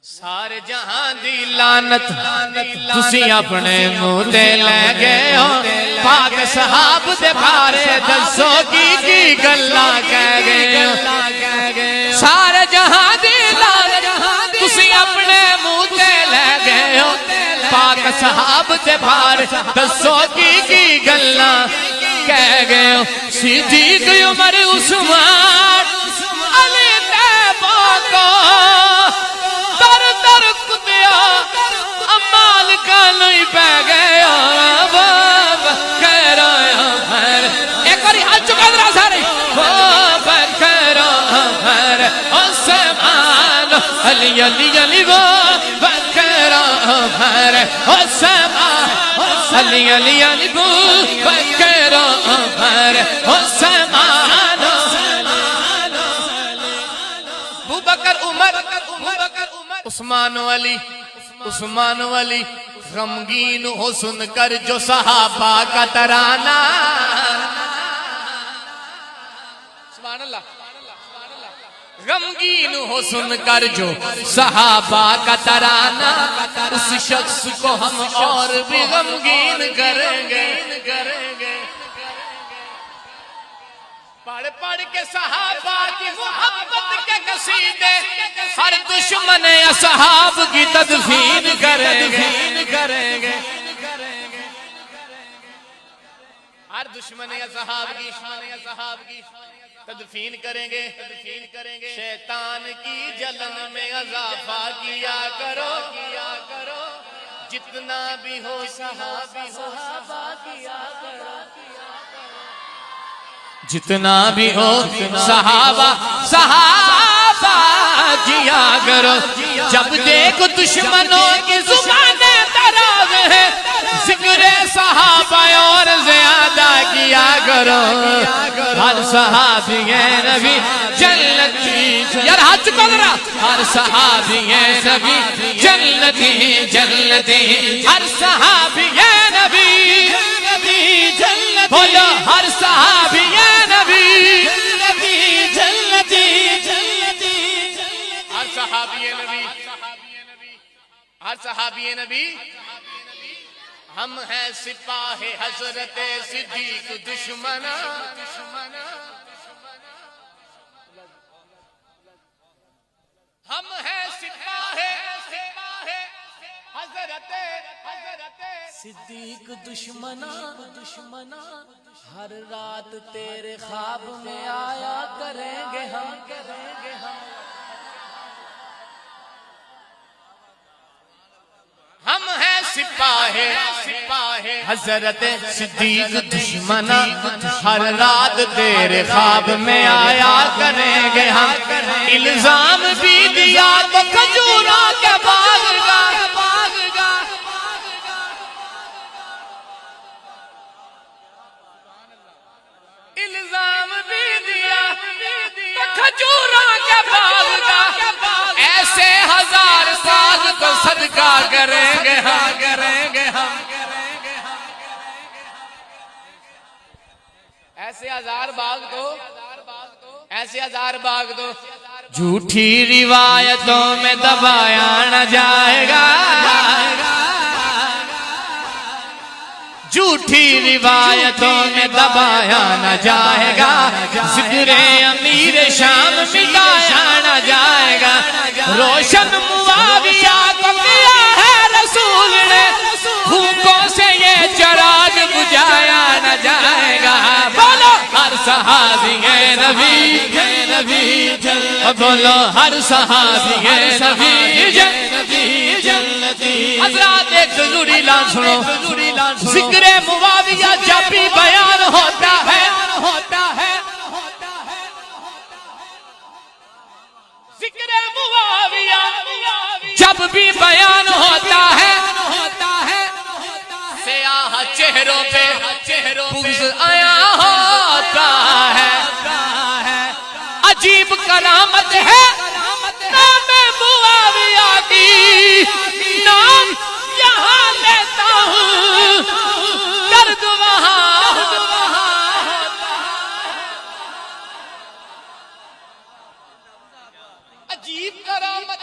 سارے جہاں دی لعنت تسی اپنے منہ تے لے گئے ہو پاک صحاب دے بارے دسو کی گلاں کہہ گئے ہو سارے جہاں دی لعنت تسی اپنے منہ تے لے گئے ہو پاک صحاب دے بارے دسو کی گلاں کہہ گئے ہو صدیق عمر عثمان علی تے پاکو در کتیا امال کا نہیں پہ گیا باب کہہ رہا ہے ایک باری ہاتھ چکا درہ سارے باب کہہ رہا ہے عثمان علی علی علی باب کہہ رہا ہے عثمان علی علی علی باب کہہ رہا ہے عثمان ابو بکر عمر عثمان و علی غمگین ہو سن کر جو صحابہ کا ترانہ سبحان اللہ غمگین ہو سن کر جو صحابہ کا ترانہ اس شخص کو ہم اور بھی غمگین کریں گے پڑھ پڑھ کے صحابہ کی محبت کے قصیدے ہر دشمن اصحاب کی تدفین کریں گے ہر دشمن اصحاب کی تدفین کریں گے شیطان کی جلن میں اضافہ کیا کرو جتنا بھی ہو صحابہ کیا کرو جتنا بھی ہو صحابہ کیا کرو جب دیکھو دشمنوں کی زبانیں دراز ہے ذکر صحابہ اور زیادہ کیا کرو ہر صحابی نبی جنتی یار ہاتھ چکا ذرا ہر صحابی نبی جنتی ہر صحابی نبی جنتی بولو ہر صحابی نبی جنتی ہر صحابی نبی ہم ہیں سپاہ حضرت صدیق دشمنا ہم ہیں سپاہ حضرت صدیق دشمنا ہر رات تیرے خواب میں آیا کریں گے ہم ہم ہیں سپاہ حضرت صدیق دشمنا ہر رات تیرے خواب میں آیا کریں گے ہم الزام بھی دیا تو کھجوروں کے باغ کا الزام بھی دیا تو کھجوروں کے باغ کا ایسے ہزار سال کو صدقہ کریں گے ہم ایسے ہزار باغ دو جھوٹی روایتوں میں دبایا نہ جائے گا جھوٹی روایتوں میں دبایا نہ جائے گا ذکر امیر شام مٹایا نہ جائے گا روشن معاویہ کو کیا ہے رسول نے بھوکوں سے یہ چراغ بجھایا نہ جائے گا بولو ہر صحابی نبی بولو ہر صحابی نبی جنتی حضرات ایک ضروری اعلان سنو ذکر معاویہ جب بھی بیان ہوتا ہے ذکر معاویہ جب بھی بیان ہوتا ہے سیاہ چہروں پہ بغض آیا ہوتا ہے عجیب کرامت ہے نام معاویہ کی نام یہاں لیتا ہوں درد وہاں عجیب کرامت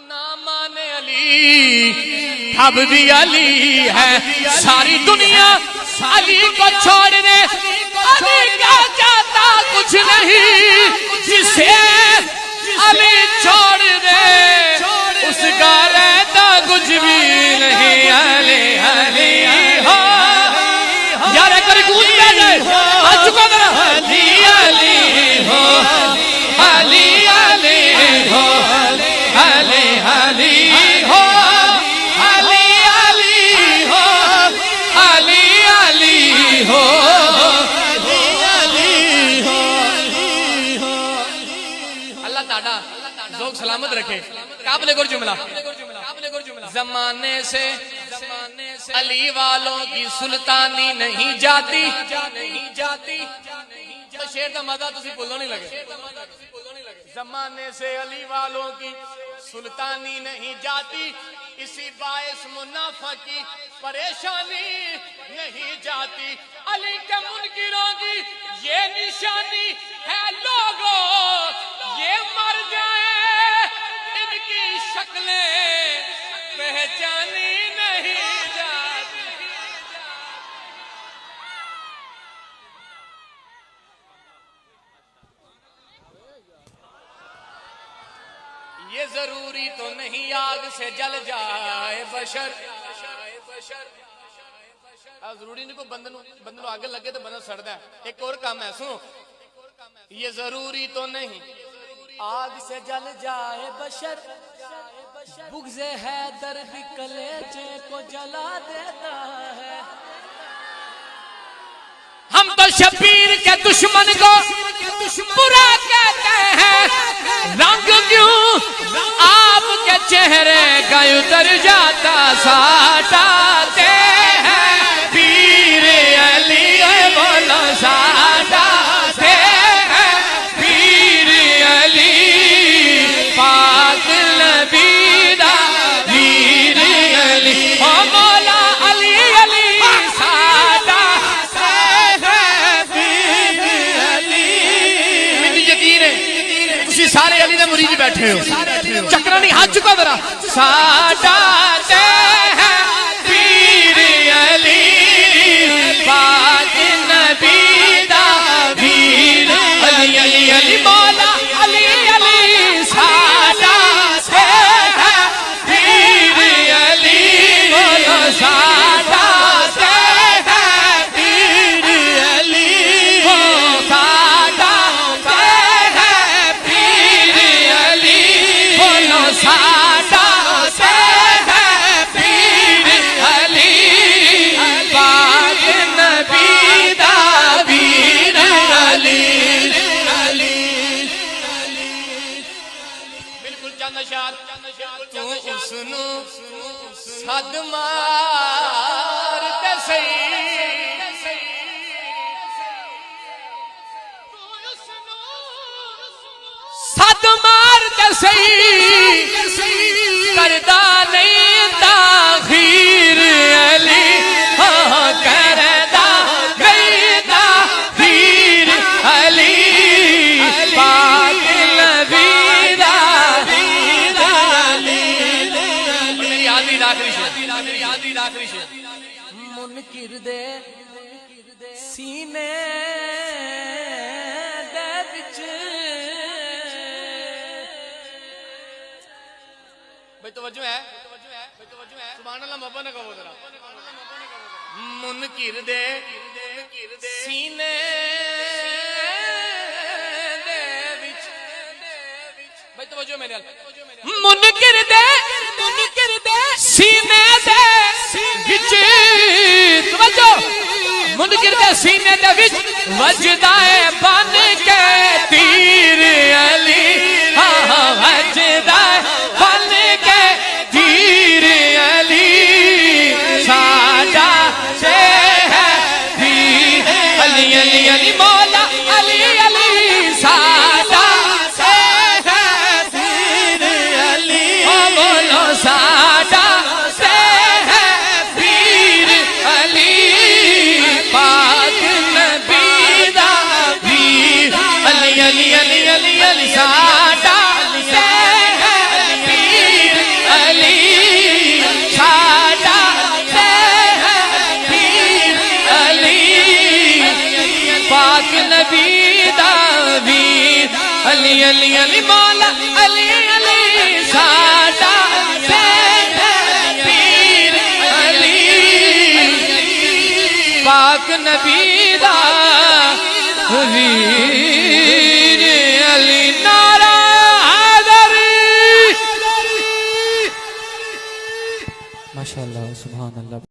نہ مانے علی اب بھی علی ہے ساری دنیا علی کو چھوڑ دے علی کا چاہتا کچھ نہیں جسے علی چھوڑ دے اس کا رہتا کچھ بھی نہیں علی علی ہو یار کری کچھ پہ جائے آج چکا درہ علی علی ہو علی علی ہو علی علی ہو علی علی ہو علی علی ہو علی ہو اللہ تعالیٰ ذوق سلامت رکھے قابل گر جملہ زمانے سے علی والوں کی سلطانی نہیں جاتی شیر دا مزہ تسی بھولو نہیں لگے زمانے سے علی والوں کی سلطانی نہیں جاتی اسی باعث منافع کی پریشانی نہیں جاتی علی کے منکروں کی یہ نشانی ہے لوگوں یہ مر جائے ان کی شکلیں پہچانی نہیں جاتی یہ ضروری تو نہیں آگ سے جل جائے بشر ضروری نہیں کو بندن آگ لگے تو بندن سڑتا ہے ایک اور کام ہے سنو یہ ضروری تو نہیں آگ سے جل جائے بشر بغض حیدر بھی کلیجے کو جلا دیتا ہے ہم تو شبیر کے دشمن کو برا کہتے ہیں رنگ کیوں آپ کے چہرے کا اتر جاتا ساٹاتے ہیں پیر علی بولو ساٹاتے ہیں پیر علی پاک نبی دا پیر علی او مولا علی علی ساٹاتے ہیں پیر علی مجھے یقین ہے تسی سارے علی نے مرید بیٹھے ہو چکرہ نہیں ہاتھ چکا ذرا ساٹاتے ہیں پیر علی پاک نبی دا پیر علی علی علی مولا علی علی ساٹاتے ہیں پیر علی بولو ساٹاتے ہیں پیر علی ساٹاتے ہیں پیر علی بولو ساٹاتے ہیں پیر علی پاک نبی دا پیر علی بالکل چند اشعار تو سنو صد مار تے صد مار تے کردہ نہیں تاخیر علی کردہ نہیں تاخیر علی پاک نبی دا پیر علی میری یادی آخری شیر منکر دے سینے دے وچ بھئی توجہ ہے سبحان اللہ محبت نہ کہو ذرا منکر دے سینے دے وچ بھئی توجہ میرے منکر دے سینے دے وچ توجہ منکر دے سینے دے وچ وجدائے بن کے تیر علی وجدائے بن کے تیر علی ساڈا سے ہے تیر علی علی علی مولا علی علی ساڈا سے ہے تیر علی بولو ساڈا سے ہے تیر علی پاک نبی دا پیر علی علی علی علی علی نبی دا ویر علی علی علی مولا علی علی ساڈا پیر علی پاک نبی دا ویر